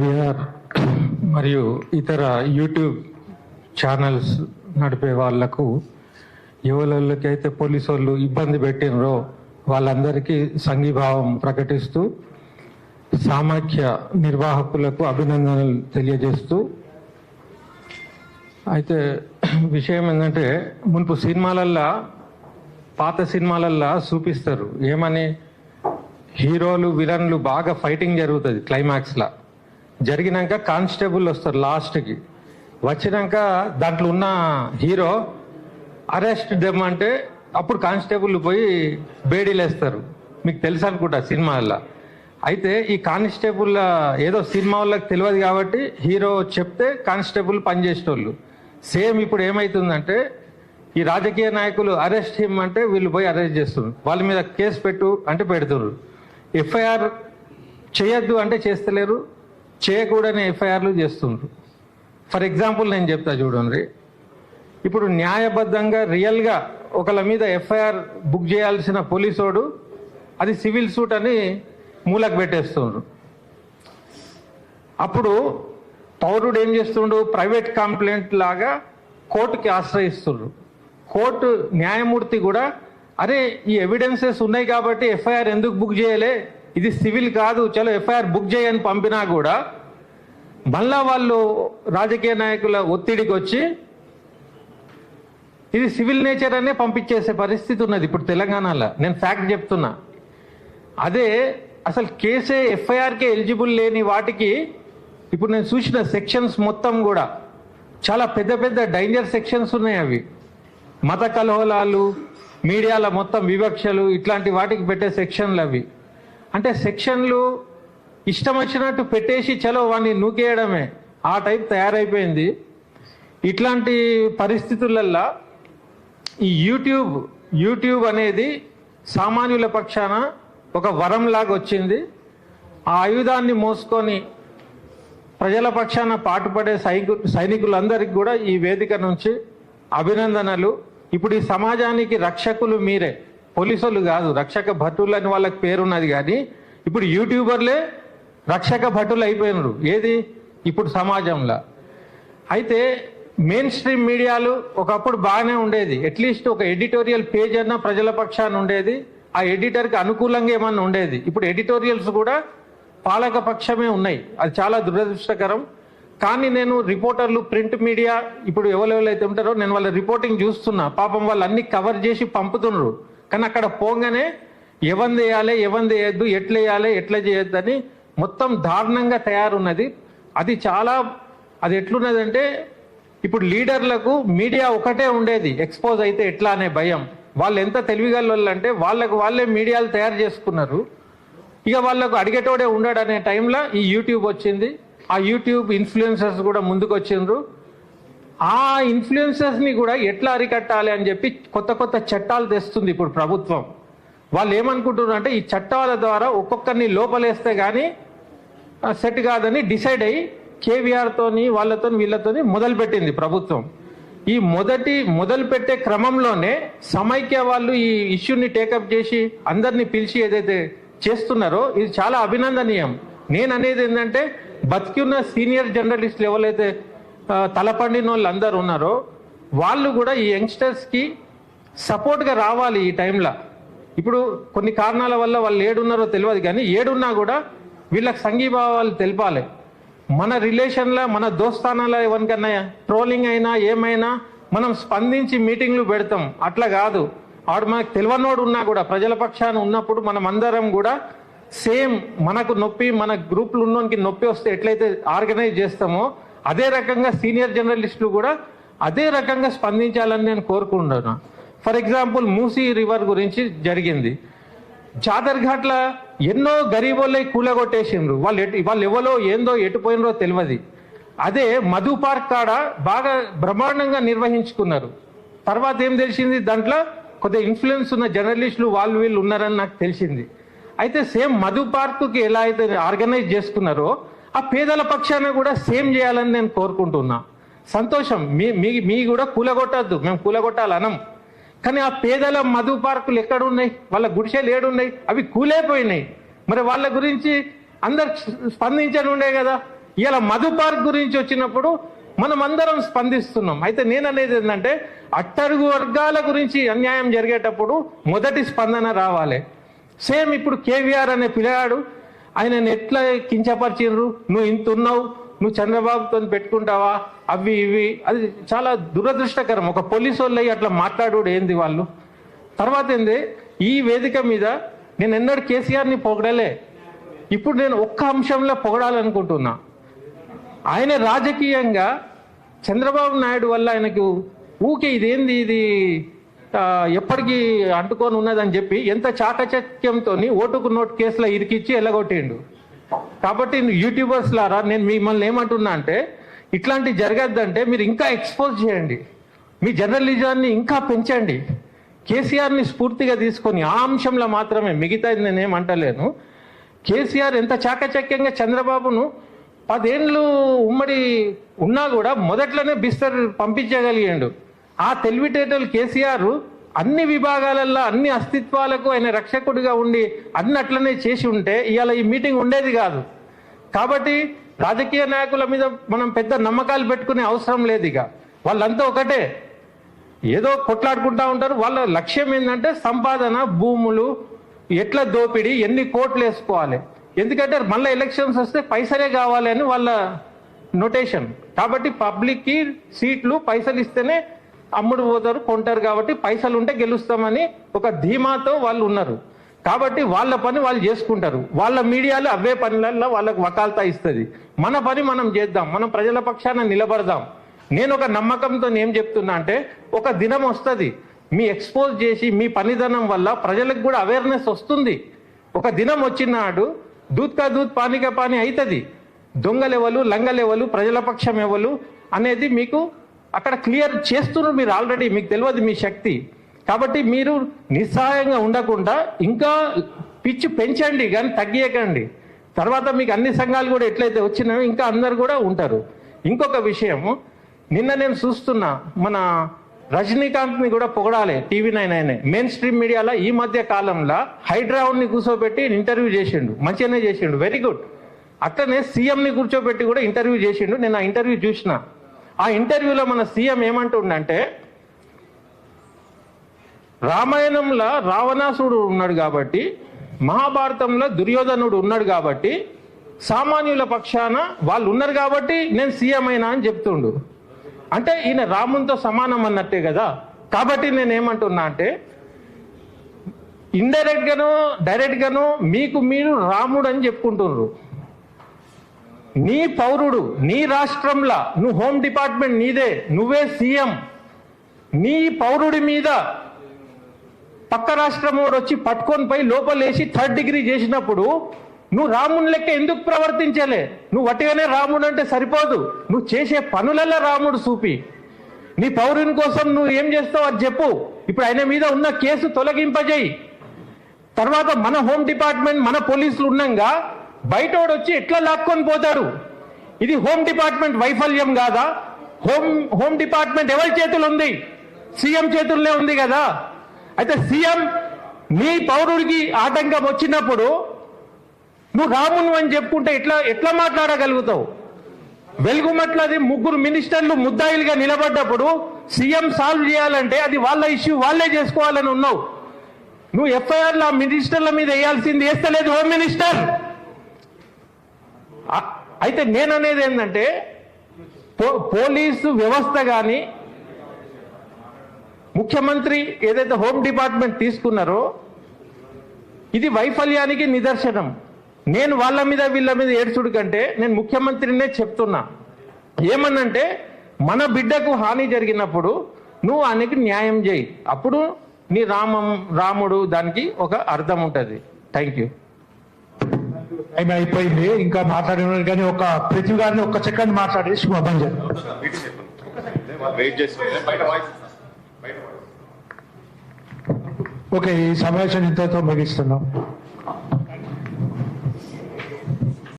కేవీఆర్ మరియు ఇతర YouTube channels నడిపే వాళ్లకు ఎవరికైతే పోలీసు వాళ్ళు ఇబ్బంది పెట్టినరో వాళ్ళందరికీ సంఘీభావం ప్రకటిస్తూ సామాఖ్య నిర్వాహకులకు అభినందనలు తెలియజేస్తూ, అయితే విషయం ఏంటంటే మున్పు సినిమాలల్లా పాత సినిమాలల్లా చూపిస్తారు ఏమని, హీరోలు విలన్లు బాగా ఫైటింగ్ జరుగుతుంది, క్లైమాక్స్లా జరిగినాక కానిస్టేబుల్ వస్తారు లాస్ట్కి, వచ్చినాక దాంట్లో ఉన్న హీరో అరెస్ట్ దెమ్మంటే అప్పుడు కానిస్టేబుల్ పోయి బేడీలు వేస్తారు. మీకు తెలుసు అనుకుంటా సినిమాల్లో. అయితే ఈ కానిస్టేబుల్ ఏదో సినిమా వాళ్ళకి తెలియదు కాబట్టి హీరో చెప్తే కానిస్టేబుల్ పనిచేసేటోళ్ళు. సేమ్ ఇప్పుడు ఏమవుతుందంటే ఈ రాజకీయ నాయకులు అరెస్ట్ హిమ్ అంటే వీళ్ళు పోయి అరెస్ట్ చేస్తున్నారు, వాళ్ళ మీద కేసు పెట్టు అంటే పెడుతున్నారు, ఎఫ్ఐఆర్ చేయొద్దు అంటే చేస్తలేరు, చేయకూడని ఎఫ్ఐఆర్లు చేస్తున్నారు. ఫర్ ఎగ్జాంపుల్ నేను చెప్తా చూడండి, ఇప్పుడు న్యాయబద్ధంగా రియల్గా ఒకళ్ళ మీద ఎఫ్ఐఆర్ బుక్ చేయాల్సిన పోలీసోడు అది సివిల్ సూట్ అని మూలకు పెట్టేస్తుండ్రు. అప్పుడు పౌరుడు ఏం చేస్తుండు, ప్రైవేట్ కంప్లైంట్ లాగా కోర్టుకి ఆశ్రయిస్తుండ్రు. కోర్టు న్యాయమూర్తి కూడా అరే ఈ ఎవిడెన్సెస్ ఉన్నాయి కాబట్టి ఎఫ్ఐఆర్ ఎందుకు బుక్ చేయలే, ఇది సివిల్ కాదు, చలో ఎఫ్ఐఆర్ బుక్ చేయని పంపినా కూడా మళ్ళా వాళ్ళు రాజకీయ నాయకుల ఒత్తిడికి వచ్చి ఇది సివిల్ నేచర్ అనే పంపించేసే పరిస్థితి ఉన్నది ఇప్పుడు తెలంగాణలో. నేను ఫ్యాక్ట్ చెప్తున్నా. అదే అసలు కేసే ఎఫ్ఐఆర్కే ఎలిజిబుల్ లేని వాటికి ఇప్పుడు నేను చూసిన సెక్షన్స్ మొత్తం కూడా చాలా పెద్ద పెద్ద డేంజర్ సెక్షన్స్ ఉన్నాయి. అవి మత కలహోలాలు, మీడియాల మొత్తం వివక్షలు, ఇట్లాంటి వాటికి పెట్టే సెక్షన్లు అవి. అంటే సెక్షన్లు ఇష్టం వచ్చినట్టు పెట్టేసి చలో వాడిని నూకేయడమే, ఆ టైప్ తయారైపోయింది. ఇట్లాంటి పరిస్థితులల్లో ఈ యూట్యూబ్ అనేది సామాన్యుల పక్షాన ఒక వరంలాగా వచ్చింది. ఆ ఆయుధాన్ని మోసుకొని ప్రజల పక్షాన పాటుపడే సైనికులందరికీ కూడా ఈ వేదిక నుంచి అభినందనలు. ఇప్పుడు ఈ సమాజానికి రక్షకులు మీరే, పోలీసులు కాదు, రక్షక భటులు అని వాళ్ళకి పేరున్నది. కానీ ఇప్పుడు యూట్యూబర్లే రక్షక భటులు అయిపోయినారు ఏది ఇప్పుడు సమాజంలో. అయితే మెయిన్ స్ట్రీమ్ మీడియాలు ఒకప్పుడు బాగానే ఉండేది, అట్లీస్ట్ ఒక ఎడిటోరియల్ పేజ్ అన్నా ప్రజల పక్షాన ఉండేది, ఆ ఎడిటర్కి అనుకూలంగా ఏమన్నా ఉండేది. ఇప్పుడు ఎడిటోరియల్స్ కూడా పాలక పక్షమే ఉన్నాయి, అది చాలా దురదృష్టకరం. కానీ నేను రిపోర్టర్లు, ప్రింట్ మీడియా ఇప్పుడు ఎవరెవరైతే ఉంటారో నేను వాళ్ళ రిపోర్టింగ్ చూస్తున్నా, పాపం వాళ్ళు అన్ని కవర్ చేసి పంపుతున్నారు. కానీ అక్కడ పోగానే ఎవరిని వేయాలి, ఎవరిని వేయద్దు, ఎట్లా వేయాలి, ఎట్లా చేయొద్దు అని మొత్తం దారుణంగా తయారున్నది. అది ఎట్లున్నదంటే ఇప్పుడు లీడర్లకు మీడియా ఒకటే ఉండేది, ఎక్స్పోజ్ అయితే ఎట్లా అనే భయం. వాళ్ళు ఎంత తెలివిగల అంటే వాళ్ళే మీడియాలు తయారు చేసుకున్నారు. ఇక వాళ్ళకు అడిగేటోడే ఉండడు అనే టైంలో ఈ యూట్యూబ్ వచ్చింది. ఆ యూట్యూబ్ ఇన్ఫ్లుయెన్సర్స్ కూడా ముందుకు వచ్చిండ్రు. ఆ ఇన్ఫ్లుయెన్సర్స్ని కూడా ఎట్లా అరికట్టాలి అని చెప్పి కొత్త చట్టాలు తెస్తుంది ఇప్పుడు ప్రభుత్వం. వాళ్ళు ఏమనుకుంటున్నారు అంటే ఈ చట్టాల ద్వారా ఒక్కొక్కరిని లోపలేస్తే కానీ సెట్ కాదని డిసైడ్ అయ్యి కేవీఆర్తోని వీళ్ళతోని మొదలుపెట్టింది ప్రభుత్వం. ఈ మొదలుపెట్టే క్రమంలోనే సమైక్య వాళ్ళు ఈ ఇష్యూని టేకప్ చేసి అందరినీ పిలిచి ఏదైతే చేస్తున్నారో ఇది చాలా అభినందనీయం. నేను అనేది ఏంటంటే బతికున్న సీనియర్ జర్నలిస్టులు ఎవరైతే తలపండిన వాళ్ళు అందరు ఉన్నారో వాళ్ళు కూడా ఈ యంగ్స్టర్స్కి సపోర్ట్గా రావాలి ఈ టైంలో. ఇప్పుడు కొన్ని కారణాల వల్ల వాళ్ళు ఏడున్నారో తెలియదు, కానీ ఏడున్నా కూడా వీళ్ళకి సంఘీభావాలు తెలపాలి. మన రిలేషన్లో, మన దోస్తానాలో ఎవరికన్నా ట్రోలింగ్ అయినా ఏమైనా మనం స్పందించి మీటింగ్లు పెడతాం. అట్లా కాదు, ఆడు మనకు తెలియనోడు ఉన్నా కూడా ప్రజల పక్షాన ఉన్నప్పుడు మనం అందరం కూడా సేమ్ మనకు నొప్పి, మన గ్రూప్లు ఉన్నోనికి నొప్పి వస్తే ఎట్లయితే ఆర్గనైజ్ చేస్తామో అదే రకంగా సీనియర్ జర్నలిస్టులు కూడా అదే రకంగా స్పందించాలని నేను కోరుకుంటున్నాను. ఫర్ ఎగ్జాంపుల్ మూసీ రివర్ గురించి జరిగింది. జాదర్ఘాట్ల ఎన్నో గరీబోళ్ళై కూలగొట్టేసిండ్రు. వాళ్ళు ఎవరో ఏందో ఎటుపోయినరో తెలియదు. అదే మధు పార్క్ కాడ బాగా బ్రహ్మాండంగా నిర్వహించుకున్నారు. తర్వాత ఏం తెలిసింది, దాంట్లో కొద్దిగా ఇన్ఫ్లుయెన్స్ ఉన్న జర్నలిస్టులు వీళ్ళు ఉన్నారని నాకు తెలిసింది. అయితే సేమ్ మధు పార్క్కి ఎలా అయితే ఆర్గనైజ్ చేసుకున్నారో ఆ పేదల పక్షాన కూడా సేమ్ చేయాలని నేను కోరుకుంటున్నా. సంతోషం, మీ కూడా కూలగొట్టద్దు, మేము కూలగొట్టాలనం. కానీ ఆ పేదల మధు పార్కులు ఎక్కడున్నాయి, వాళ్ళ గుడిసెలు ఏడున్నాయి, అవి కూలైపోయినాయి. మరి వాళ్ళ గురించి అందరు స్పందించని ఉండే కదా. ఇలా మధు పార్క్ గురించి వచ్చినప్పుడు మనం అందరం స్పందిస్తున్నాం. అయితే నేను అనేది ఏంటంటే అట్టడుగు వర్గాల గురించి అన్యాయం జరిగేటప్పుడు మొదటి స్పందన రావాలి. సేమ్ ఇప్పుడు కేవీఆర్ అనే పిల్లగాడు ఆయన ఎట్లా కించపరిచిండ్రు, నువ్వు ఇంత ఉన్నావు, నువ్వు చంద్రబాబుతో పెట్టుకుంటావా, అవి ఇవి, అది చాలా దురదృష్టకరం. ఒక పోలీసు వాళ్ళు అట్లా మాట్లాడు ఏంది వాళ్ళు. తర్వాత ఏంది, ఈ వేదిక మీద నేను ఎన్నడూ కేసీఆర్ని పొగడలే. ఇప్పుడు నేను ఒక్క అంశంలో పొగడాలనుకుంటున్నా. ఆయన రాజకీయంగా చంద్రబాబు నాయుడు వల్ల ఆయనకు ఊకే ఇదేంది ఇది ఎప్పటికీ అంటుకొని ఉన్నదని చెప్పి ఎంత చాకచక్యంతో ఓటుకు నోటు కేసులో ఇరికిచ్చి ఎల్లగొట్టిండు. కాబట్టి యూట్యూబర్స్ లారా నేను మిమ్మల్ని ఏమంటున్నా అంటే ఇట్లాంటి జరగద్దంటే మీరు ఇంకా ఎక్స్పోజ్ చేయండి, మీ జర్నలిజాన్ని ఇంకా పెంచండి. కేసీఆర్ని స్ఫూర్తిగా తీసుకొని ఆ అంశంలో మాత్రమే, మిగతాది నేనేమంటలేను. కేసీఆర్ ఎంత చాకచక్యంగా చంద్రబాబును 10 ఏళ్ళు ఉమ్మడి ఉన్నా కూడా మొదట్లోనే బిస్తర్ పంపించగలిగాడు. ఆ తెలివితేటలు కేసీఆర్ అన్ని విభాగాలలో అన్ని అస్తిత్వాలకు ఆయన రక్షకుడిగా ఉండి అన్ని అట్లనే చేసి ఉంటే ఇవాళ ఈ మీటింగ్ ఉండేది కాదు. కాబట్టి రాజకీయ నాయకుల మీద మనం పెద్ద నమ్మకాలు పెట్టుకునే అవసరం లేదు. ఇక వాళ్ళంతా ఒకటే, ఏదో కొట్లాడుకుంటా ఉంటారు. వాళ్ళ లక్ష్యం ఏంటంటే సంపాదన, భూములు, ఎట్లా దోపిడీ, ఎన్ని కోట్లు వేసుకోవాలి. ఎందుకంటే మళ్ళీ ఎలక్షన్స్ వస్తే పైసలే కావాలి అని వాళ్ళ నోటేషన్. కాబట్టి పబ్లిక్కి సీట్లు పైసలు ఇస్తేనే అమ్ముడు పోతారు, కొంటారు. కాబట్టి పైసలు ఉంటే గెలుస్తామని ఒక ధీమాతో వాళ్ళు ఉన్నారు. కాబట్టి వాళ్ళ పని వాళ్ళు చేసుకుంటారు. వాళ్ళ మీడియాలో అవే పనులలో వాళ్ళకు వకాల్తా ఇస్తుంది. మన పని మనం చేద్దాం, మనం ప్రజల పక్షాన నిలబడదాం. నేను ఒక నమ్మకంతో ఏం చెప్తున్నా అంటే ఒక దినం వస్తుంది, మీ ఎక్స్పోజ్ చేసి మీ పనిదనం వల్ల ప్రజలకు కూడా అవేర్నెస్ వస్తుంది. ఒక దినం వచ్చినాడు దూత్ కా దూత్ పానీ కా పానీ అవుతుంది. దొంగలెవలు, లంగలెవలు, ప్రజల పక్షం ఎవలు అనేది మీకు అక్కడ క్లియర్ చేస్తున్నారు మీరు ఆల్రెడీ. మీకు తెలియదు మీ శక్తి. కాబట్టి మీరు నిస్సహాయంగా ఉండకుండా ఇంకా పిచ్చి పెంచండి కానీ తగ్గియకండి. తర్వాత మీకు అన్ని సంఘాలు కూడా ఎట్లయితే వచ్చినాయో ఇంకా అందరు కూడా ఉంటారు. ఇంకొక విషయము, నిన్న నేను చూస్తున్నా మన రజనీకాంత్ని కూడా పొగడాలి. TV9 ఆయన మెయిన్ స్ట్రీమ్ మీడియాలో ఈ మధ్య కాలంలో హైడ్రావుడ్ని కూర్చోబెట్టి ఇంటర్వ్యూ చేసిండు, మంచిగానే చేసిండు, వెరీ గుడ్. అట్లనే సీఎంని కూర్చోబెట్టి కూడా ఇంటర్వ్యూ చేసిండు. నేను ఆ ఇంటర్వ్యూ చూసిన. ఆ ఇంటర్వ్యూలో మన సీఎం ఏమంటుండంటే రామాయణంలో రావణాసుడు ఉన్నాడు కాబట్టి, మహాభారతంలో దుర్యోధనుడు ఉన్నాడు కాబట్టి, సామాన్యుల పక్షాన వాళ్ళు ఉన్నారు కాబట్టి నేను సీఎం అయినా అని చెప్తుండు. అంటే ఈయన రామునితో సమానం అన్నట్టే కదా. కాబట్టి నేను ఏమంటున్నా అంటే ఇండైరెక్ట్ గాను డైరెక్ట్ గాను మీకు మీరు రాముడు అని చెప్పుకుంటున్నారు. నీ పౌరుడు, నీ రాష్ట్రంలో నువ్వు హోమ్ డిపార్ట్మెంట్ నీదే, నువ్వే సీఎం. నీ పౌరుడి మీద పక్క రాష్ట్రం వాడు వచ్చి పట్టుకొని పోయి లోపలేసి 3rd డిగ్రీ చేసినప్పుడు నువ్వు రాముని లెక్క ఎందుకు ప్రవర్తించలే? నువ్వు వట్టిగానే రాముడు అంటే సరిపోదు, నువ్వు చేసే పనులలో రాముడు చూపి. నీ పౌరుని కోసం నువ్వు ఏం చేస్తావు అది చెప్పు. ఇప్పుడు ఆయన మీద ఉన్న కేసు తొలగింపజేయి. తర్వాత మన హోమ్ డిపార్ట్మెంట్, మన పోలీసులు ఉన్నాగా బయటోడు వచ్చి ఎట్లా లాక్కొని పోతారు? ఇది హోమ్ డిపార్ట్మెంట్ వైఫల్యం కాదా? హోమ్ డిపార్ట్మెంట్ ఎవరి చేతులు ఉంది? సీఎం చేతుల్లో ఉంది కదా. అయితే సీఎం నీ పౌరుడికి ఆటంకం వచ్చినప్పుడు నువ్వు రామును అని చెప్పుకుంటే ఎట్లా మాట్లాడగలుగుతావు? వెలుగుమట్లది 3 మినిస్టర్లు ముద్దాయిలుగా నిలబడ్డప్పుడు సీఎం సాల్వ్ చేయాలంటే అది వాళ్ళ ఇష్యూ, వాళ్ళే చేసుకోవాలని ఉన్నావు. నువ్వు ఎఫ్ఐఆర్లు ఆ మినిస్టర్ల మీద వేయాల్సింది వేస్తలేదు హోమ్ మినిస్టర్. అయితే నేననేది ఏంటంటే పోలీసు వ్యవస్థ కానీ ముఖ్యమంత్రి ఏదైతే హోమ్ డిపార్ట్మెంట్ తీసుకున్నారో ఇది వైఫల్యానికి నిదర్శనం. నేను వాళ్ళ మీద వీళ్ళ మీద ఏడ్చుడు కంటే నేను ముఖ్యమంత్రినే చెప్తున్నా. ఏమన్నంటే మన బిడ్డకు హాని జరిగినప్పుడు నువ్వు ఆయనకి న్యాయం చేయి, అప్పుడు నీ రాముడు దానికి ఒక అర్థం ఉంటుంది. Thank you. టైం అయిపోయింది, ఇంకా మాట్లాడినారు కానీ ఒక ప్రతి గారిని ఒక్క సెకండ్ మాట్లాడేసి మొత్తం ఓకే, ఈ సమావేశం ఇంతతో ముగిస్తున్నాం.